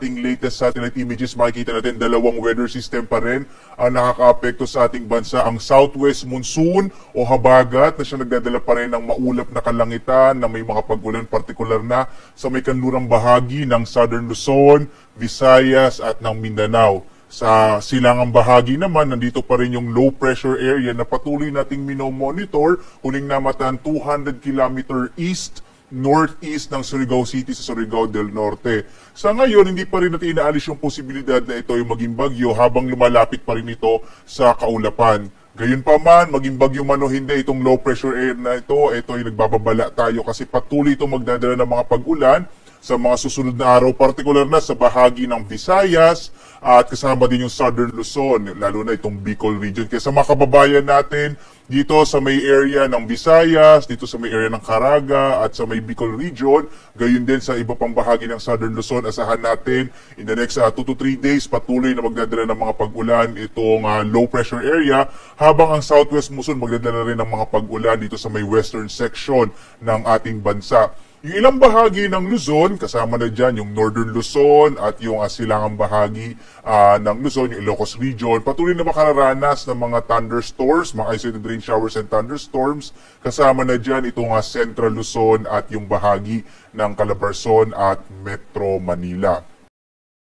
ating latest satellite images, makikita natin dalawang weather system pa rin ang nakaka-apekto sa ating bansa. Ang southwest monsoon o habagat na siya nagdadala pa rin ng maulap na kalangitan na may mga pag-ulan partikular na sa may kanlurang bahagi ng Southern Luzon, Visayas at ng Mindanao. Sa silangang bahagi naman, nandito pa rin yung low pressure area na patuloy nating minomonitor. Huling namatan 200 km east northeast ng Surigao City sa Surigao del Norte. Sa ngayon, hindi pa rin natin inaalis yung posibilidad na ito ay maging bagyo habang lumalapit pa rin ito sa kaulapan. Gayunpaman, maging bagyo man o hindi itong low pressure area na ito ay nagbababala tayo kasi patuloy itong magdadala ng mga pag-ulan sa mga susunod na araw, partikular na sa bahagi ng Visayas at kasama din yung Southern Luzon, lalo na itong Bicol region. Kaya sa mga kababayan natin dito sa may area ng Visayas, dito sa may area ng Caraga at sa may Bicol region, gayon din sa iba pang bahagi ng Southern Luzon, asahan natin in the next 2 to 3 days patuloy na magdadala ng mga pag-ulan itong low pressure area, habang ang southwest monsoon magdadala rin ng mga pag-ulan dito sa may western section ng ating bansa. Yung ilang bahagi ng Luzon, kasama na dyan yung Northern Luzon at yung silangang bahagi ng Luzon, yung Ilocos region, patuloy na makararanas ng mga thunderstorms, mga isolated rain showers and thunderstorms. Kasama na dyan itong Central Luzon at yung bahagi ng Calabarzon at Metro Manila.